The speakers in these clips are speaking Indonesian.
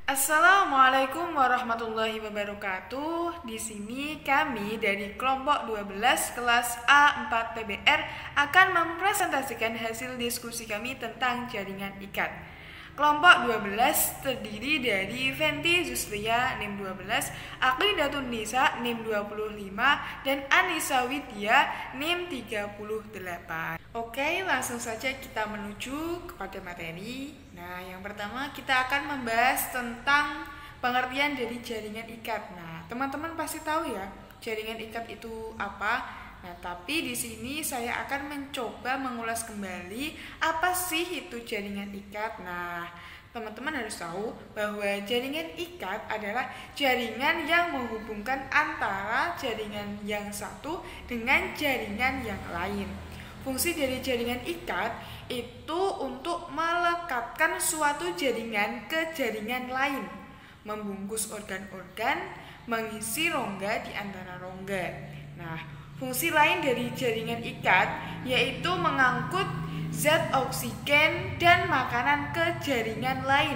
Assalamualaikum warahmatullahi wabarakatuh. Di sini kami dari kelompok 12 kelas A4 TBR akan mempresentasikan hasil diskusi kami tentang jaringan ikat. Kelompok 12 terdiri dari Fenty Zuslia NIM 12, Aqidatun Nisa NIM 25, dan Anissa Widya NIM 38. Oke, langsung saja kita menuju kepada materi. Nah, yang pertama kita akan membahas tentang pengertian dari jaringan ikat. Nah, teman-teman pasti tahu ya, jaringan ikat itu apa? Nah, tapi di sini saya akan mencoba mengulas kembali apa sih itu jaringan ikat. Nah, teman-teman harus tahu bahwa jaringan ikat adalah jaringan yang menghubungkan antara jaringan yang satu dengan jaringan yang lain. Fungsi dari jaringan ikat itu untuk melekatkan suatu jaringan ke jaringan lain, membungkus organ-organ, mengisi rongga di antara rongga. Nah, fungsi lain dari jaringan ikat yaitu mengangkut zat oksigen dan makanan ke jaringan lain,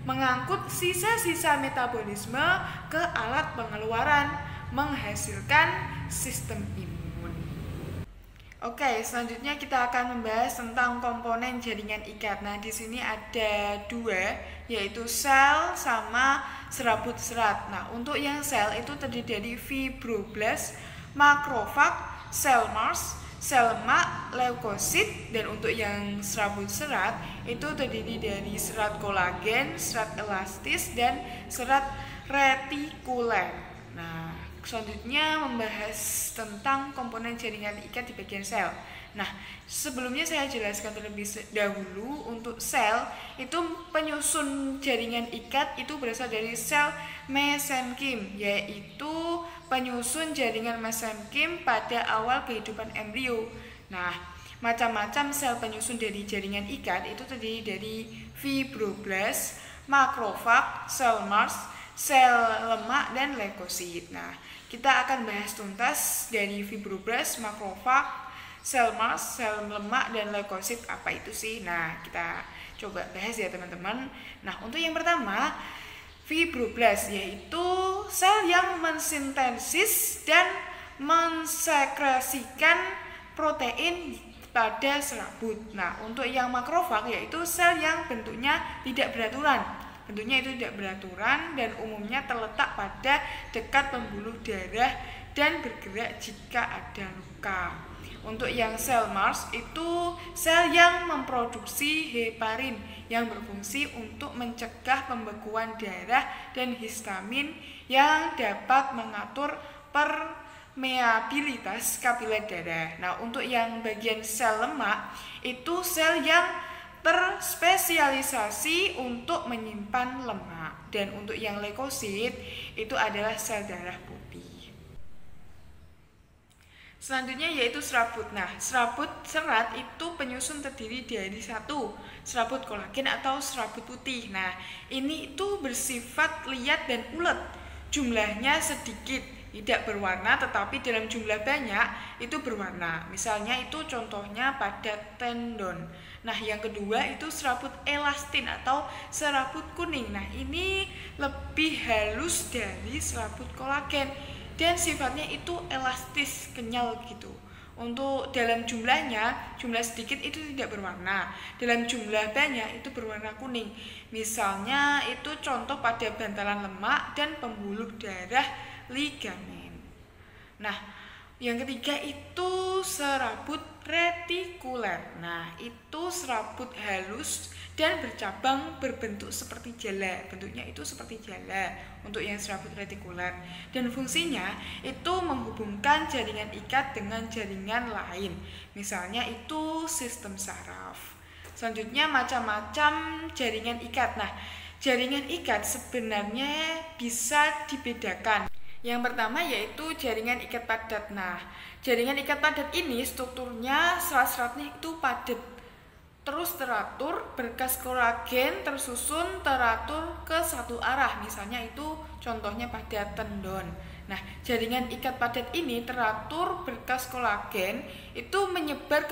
mengangkut sisa-sisa metabolisme ke alat pengeluaran, menghasilkan sistem imun. Oke, selanjutnya kita akan membahas tentang komponen jaringan ikat. Nah, di sini ada dua, yaitu sel sama serabut serat. Nah, untuk yang sel itu terdiri dari fibroblast, makrofag, sel Mars, sel lemak, leukosit, dan untuk yang serabut serat itu terdiri dari serat kolagen, serat elastis, dan serat retikuler. Nah, selanjutnya membahas tentang komponen jaringan ikat di bagian sel. Nah, sebelumnya saya jelaskan terlebih dahulu untuk sel itu penyusun jaringan ikat itu berasal dari sel mesenkim, yaitu penyusun jaringan mesenkim pada awal kehidupan embrio. Nah, macam-macam sel penyusun dari jaringan ikat itu terdiri dari fibroblast, makrofag, sel Mars, sel lemak, dan leukosit. Nah, kita akan bahas tuntas dari fibroblast, makrofag, sel Mars, sel lemak, dan leukosit apa itu sih. Nah, kita coba bahas ya teman-teman. Nah, untuk yang pertama, fibroblast yaitu sel yang mensintesis dan mensekresikan protein pada serabut. Nah, untuk yang makrofag yaitu sel yang bentuknya tidak beraturan. Bentuknya itu tidak beraturan dan umumnya terletak pada dekat pembuluh darah dan bergerak jika ada luka. Untuk yang sel Mars itu sel yang memproduksi heparin yang berfungsi untuk mencegah pembekuan darah dan histamin yang dapat mengatur permeabilitas kapiler darah. Nah, untuk yang bagian sel lemak itu sel yang terspesialisasi untuk menyimpan lemak, dan untuk yang leukosit itu adalah sel darah putih. Selanjutnya yaitu serabut. Nah, serabut serat itu penyusun terdiri dari satu, serabut kolagen atau serabut putih. Nah, ini itu bersifat liat dan ulet, jumlahnya sedikit, tidak berwarna, tetapi dalam jumlah banyak itu berwarna. Misalnya itu contohnya pada tendon. Nah, yang kedua itu serabut elastin atau serabut kuning. Nah, ini lebih halus dari serabut kolagen dan sifatnya itu elastis, kenyal gitu. Untuk dalam jumlahnya, jumlah sedikit itu tidak berwarna, dalam jumlah banyak itu berwarna kuning. Misalnya itu contoh pada bantalan lemak dan pembuluh darah ligamen. Nah, yang ketiga itu serabut retikuler. Nah, itu serabut halus dan bercabang berbentuk seperti jala. Bentuknya itu seperti jala untuk yang serabut retikuler. Dan fungsinya itu menghubungkan jaringan ikat dengan jaringan lain. Misalnya itu sistem saraf. Selanjutnya macam-macam jaringan ikat. Nah, jaringan ikat sebenarnya bisa dibedakan. Yang pertama yaitu jaringan ikat padat. Nah, jaringan ikat padat ini strukturnya serat-seratnya itu padat, terus teratur, berkas kolagen tersusun teratur ke satu arah. Misalnya itu contohnya pada tendon. Nah, jaringan ikat padat ini teratur, berkas kolagen itu menyebar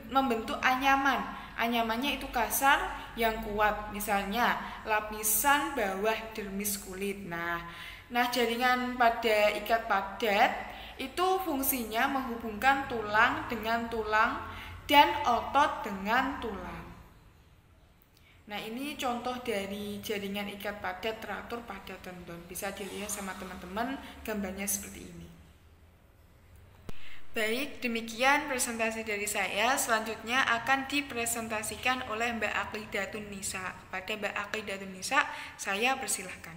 membentuk anyaman. anyamannya itu kasar yang kuat, misalnya lapisan bawah dermis kulit. Nah, jaringan pada ikat padat itu fungsinya menghubungkan tulang dengan tulang dan otot dengan tulang. Nah, ini contoh dari jaringan ikat padat teratur pada tendon. Bisa dilihat sama teman-teman, gambarnya seperti ini. Baik, demikian presentasi dari saya. Selanjutnya akan dipresentasikan oleh Mbak Aqidatun Nisa. Kepada Mbak Aqidatun Nisa, saya persilahkan.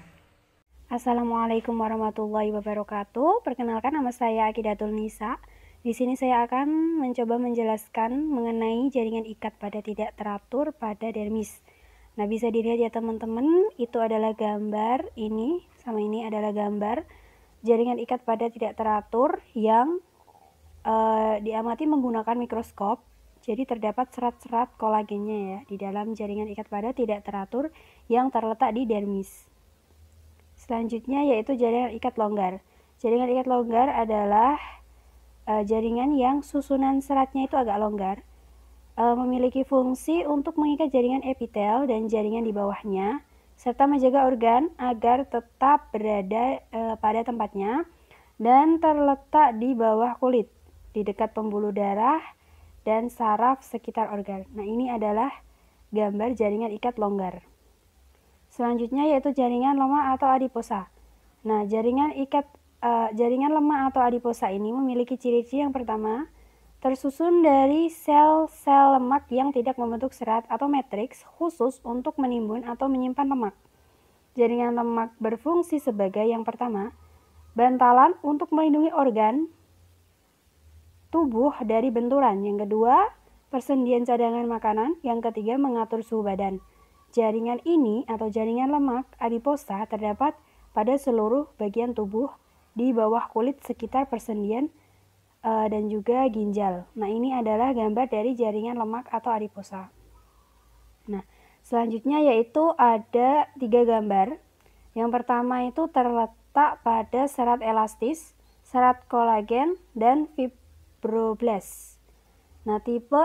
Assalamualaikum warahmatullahi wabarakatuh. Perkenalkan, nama saya Aqidatun Nisa. Di sini saya akan mencoba menjelaskan mengenai jaringan ikat padat tidak teratur pada dermis. Nah, bisa dilihat ya teman-teman, itu adalah gambar ini, sama ini adalah gambar jaringan ikat padat tidak teratur yang diamati menggunakan mikroskop. Jadi terdapat serat-serat kolagennya ya di dalam jaringan ikat padat tidak teratur yang terletak di dermis. Selanjutnya yaitu jaringan ikat longgar. Jaringan ikat longgar adalah jaringan yang susunan seratnya itu agak longgar, memiliki fungsi untuk mengikat jaringan epitel dan jaringan di bawahnya, serta menjaga organ agar tetap berada pada tempatnya dan terletak di bawah kulit, di dekat pembuluh darah dan saraf sekitar organ. Nah, ini adalah gambar jaringan ikat longgar. Selanjutnya yaitu jaringan lemak atau adiposa. Nah, jaringan lemak atau adiposa ini memiliki ciri-ciri yang pertama, tersusun dari sel-sel lemak yang tidak membentuk serat atau matriks khusus untuk menimbun atau menyimpan lemak. Jaringan lemak berfungsi sebagai yang pertama, bantalan untuk melindungi organ tubuh dari benturan. Yang kedua, persendian cadangan makanan. Yang ketiga, mengatur suhu badan. Jaringan ini atau jaringan lemak adiposa terdapat pada seluruh bagian tubuh di bawah kulit sekitar persendian dan juga ginjal. Nah, ini adalah gambar dari jaringan lemak atau adiposa. Nah, selanjutnya yaitu ada 3 gambar. Yang pertama itu terletak pada serat elastis, serat kolagen, dan fibroblast. Nah, tipe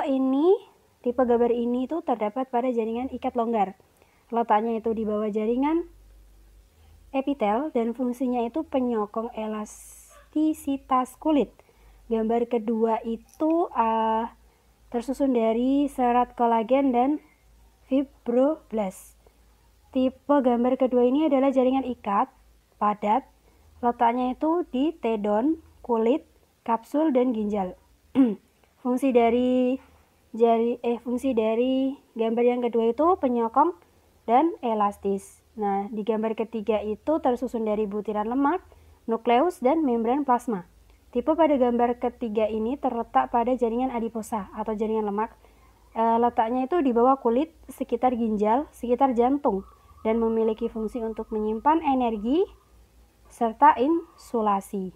gambar ini itu terdapat pada jaringan ikat longgar. Letaknya itu di bawah jaringan epitel dan fungsinya itu penyokong elastisitas kulit. Gambar kedua itu tersusun dari serat kolagen dan fibroblast. Tipe gambar kedua ini adalah jaringan ikat padat. Letaknya itu di tendon, kulit, kapsul, dan ginjal. Fungsi dari gambar yang kedua itu penyokong dan elastis. Nah, di gambar ketiga itu tersusun dari butiran lemak, nukleus, dan membran plasma. Tipe pada gambar ketiga ini terletak pada jaringan adiposa atau jaringan lemak. Letaknya itu di bawah kulit, sekitar ginjal, sekitar jantung, dan memiliki fungsi untuk menyimpan energi serta insulasi.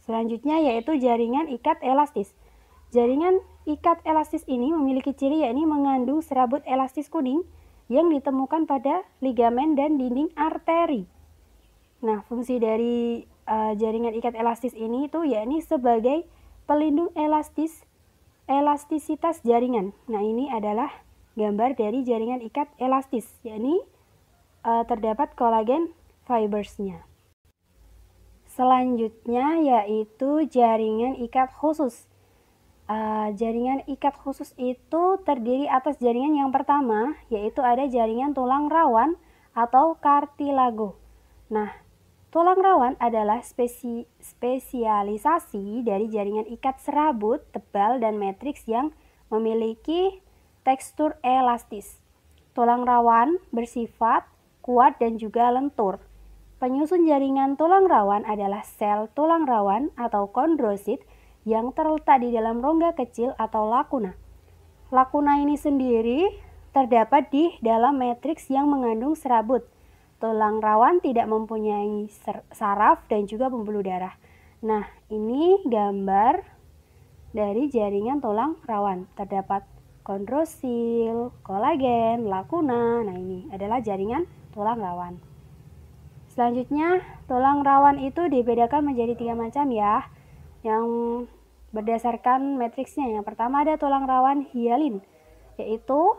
Selanjutnya yaitu jaringan ikat elastis. Jaringan ikat elastis ini memiliki ciri yakni mengandung serabut elastis kuning yang ditemukan pada ligamen dan dinding arteri. Nah, fungsi dari jaringan ikat elastis ini itu yakni sebagai pelindung elastisitas jaringan. Nah, ini adalah gambar dari jaringan ikat elastis, yakni terdapat kolagen fibersnya. Selanjutnya yaitu jaringan ikat khusus. Jaringan ikat khusus itu terdiri atas jaringan yang pertama, yaitu ada jaringan tulang rawan atau kartilago. Nah, tulang rawan adalah spesialisasi dari jaringan ikat serabut tebal dan matriks yang memiliki tekstur elastis. Tulang rawan bersifat kuat dan juga lentur. Penyusun jaringan tulang rawan adalah sel tulang rawan atau kondrosit yang terletak di dalam rongga kecil atau lakuna. Lakuna ini sendiri terdapat di dalam matriks yang mengandung serabut. Tulang rawan tidak mempunyai saraf dan juga pembuluh darah. Nah, ini gambar dari jaringan tulang rawan. Terdapat kondrosil, kolagen, lakuna. Nah, ini adalah jaringan tulang rawan. Selanjutnya, tulang rawan itu dibedakan menjadi 3 macam ya, yang berdasarkan matriksnya. Yang pertama ada tulang rawan hialin. yaitu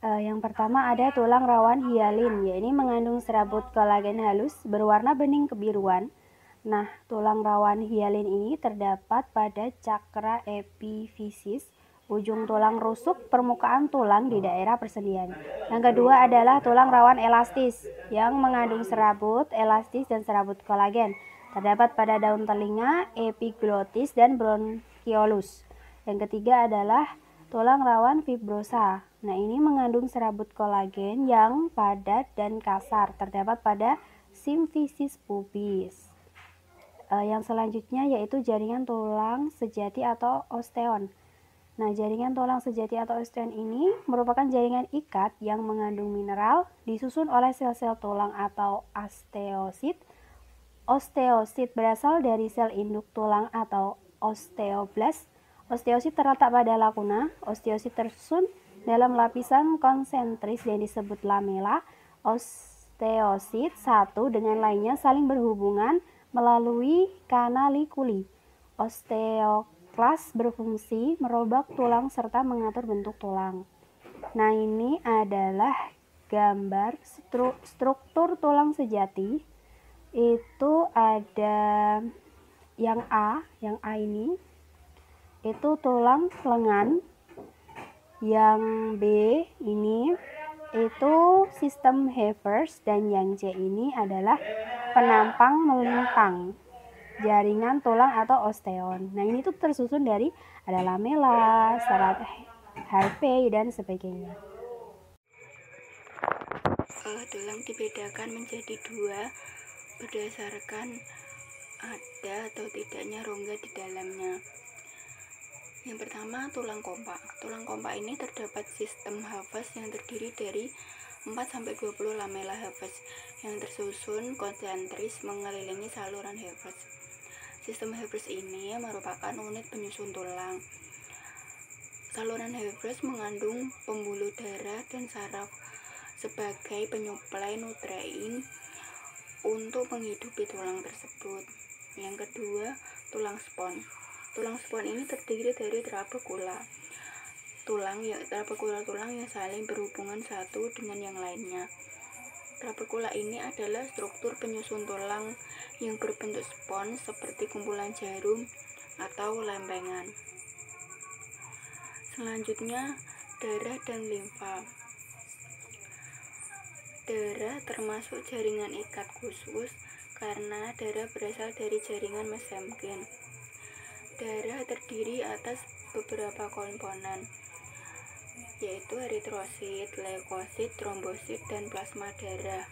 yang pertama ada tulang rawan hialin, yaitu mengandung serabut kolagen halus berwarna bening kebiruan. Nah, tulang rawan hialin ini terdapat pada cakra epifisis, ujung tulang rusuk permukaan tulang di daerah persendian. Yang kedua adalah tulang rawan elastis yang mengandung serabut elastis dan serabut kolagen. Terdapat pada daun telinga, epiglotis, dan bronchiolus. Yang ketiga adalah tulang rawan fibrosa. Nah, ini mengandung serabut kolagen yang padat dan kasar. Terdapat pada simfisis pubis. Yang selanjutnya yaitu jaringan tulang sejati atau osteon. Nah, jaringan tulang sejati atau osteon ini merupakan jaringan ikat yang mengandung mineral, disusun oleh sel-sel tulang atau osteosit. Osteosit berasal dari sel induk tulang atau osteoblast. Osteosit terletak pada lakuna. Osteosit tersusun dalam lapisan konsentris yang disebut lamela. Osteosit satu dengan lainnya saling berhubungan melalui kanalikuli. Osteoklas berfungsi merobak tulang serta mengatur bentuk tulang. Nah, ini adalah gambar struktur tulang sejati. Itu ada yang A ini itu tulang lengan. Yang B ini itu sistem Hebers, dan yang C ini adalah penampang melintang jaringan tulang atau osteon. Nah, ini tuh tersusun dari ada lamela, serat Harvey, dan sebagainya. Tulang dibedakan menjadi dua berdasarkan ada atau tidaknya rongga di dalamnya. Yang pertama, tulang kompak. Tulang kompak ini terdapat sistem Havas yang terdiri dari 4-20 lamela Havas yang tersusun konsentris mengelilingi saluran Havas. Sistem Havas ini merupakan unit penyusun tulang. Saluran Havas mengandung pembuluh darah dan saraf sebagai penyuplai nutrien untuk menghidupi tulang tersebut. Yang kedua, tulang spons. Tulang spons ini terdiri dari trabekula tulang yang saling berhubungan satu dengan yang lainnya. Trabekula ini adalah struktur penyusun tulang yang berbentuk spons seperti kumpulan jarum atau lempengan. Selanjutnya, darah dan limfa. Darah termasuk jaringan ikat khusus karena darah berasal dari jaringan mesenterim. Darah terdiri atas beberapa komponen, yaitu eritrosit, leukosit, trombosit, dan plasma darah.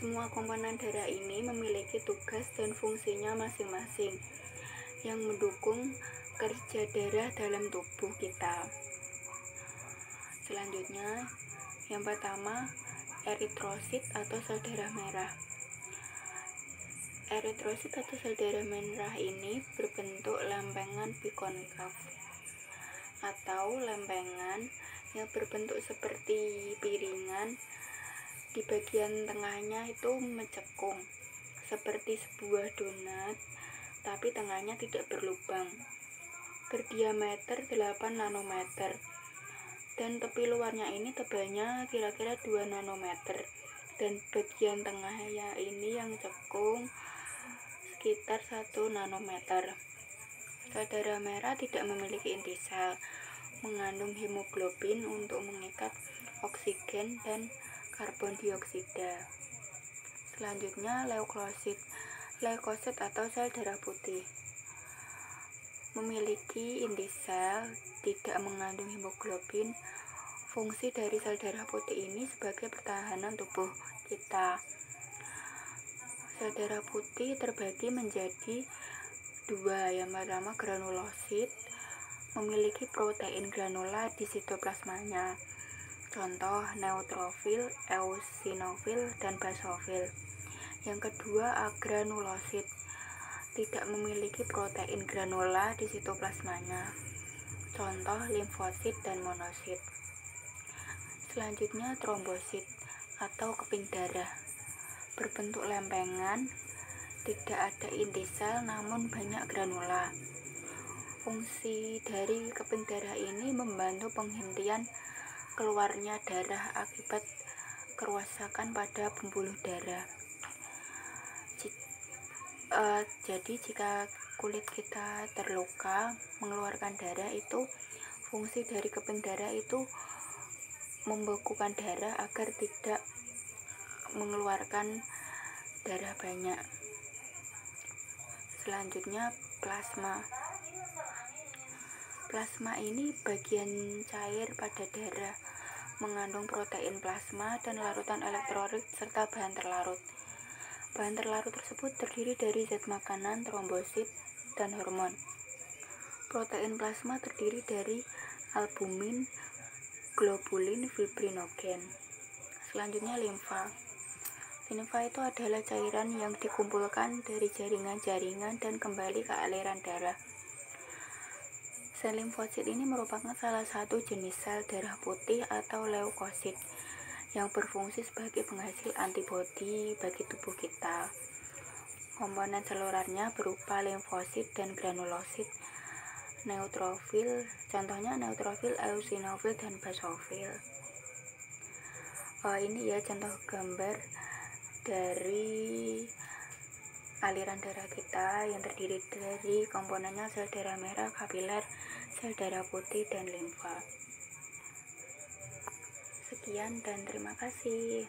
Semua komponen darah ini memiliki tugas dan fungsinya masing-masing yang mendukung kerja darah dalam tubuh kita. Selanjutnya, yang pertama, eritrosit atau sel darah merah. Eritrosit atau sel darah merah ini berbentuk lempengan bikonkav atau lempengan yang berbentuk seperti piringan. Di bagian tengahnya itu mencekung seperti sebuah donat, tapi tengahnya tidak berlubang. Berdiameter 8 nanometer dan tepi luarnya ini tebalnya kira-kira 2 nanometer, dan bagian tengahnya ini yang cekung sekitar 1 nanometer. Sel darah merah tidak memiliki inti sel, mengandung hemoglobin untuk mengikat oksigen dan karbon dioksida. Selanjutnya, leukosit atau sel darah putih. Memiliki inti sel, tidak mengandung hemoglobin. Fungsi dari sel darah putih ini sebagai pertahanan tubuh kita. Sel darah putih terbagi menjadi dua. Yang pertama, granulosit, memiliki protein granula di sitoplasmanya. Contoh neutrofil, eosinofil, dan basofil. Yang kedua, agranulosit, tidak memiliki protein granula di sitoplasmanya. Contoh limfosit dan monosit. Selanjutnya, trombosit atau keping darah, berbentuk lempengan, tidak ada inti sel namun banyak granula. Fungsi dari keping darah ini membantu penghentian keluarnya darah akibat kerusakan pada pembuluh darah. Jadi jika kulit kita terluka mengeluarkan darah, itu fungsi dari keping darah itu membekukan darah agar tidak mengeluarkan darah banyak. Selanjutnya plasma. Plasma ini bagian cair pada darah, mengandung protein plasma dan larutan elektrolit serta bahan terlarut. Bahan terlarut tersebut terdiri dari zat makanan, trombosit, dan hormon. Protein plasma terdiri dari albumin, globulin, fibrinogen. Selanjutnya limfa. Limfa itu adalah cairan yang dikumpulkan dari jaringan-jaringan dan kembali ke aliran darah. Sel limfosit ini merupakan salah satu jenis sel darah putih atau leukosit yang berfungsi sebagai penghasil antibodi bagi tubuh kita. Komponen seluruhnya berupa limfosit dan granulosit, neutrofil, contohnya neutrofil, eosinofil, dan basofil. Ini ya contoh gambar dari aliran darah kita yang terdiri dari komponennya sel darah merah, kapiler, sel darah putih, dan limfa. Sekian dan terima kasih.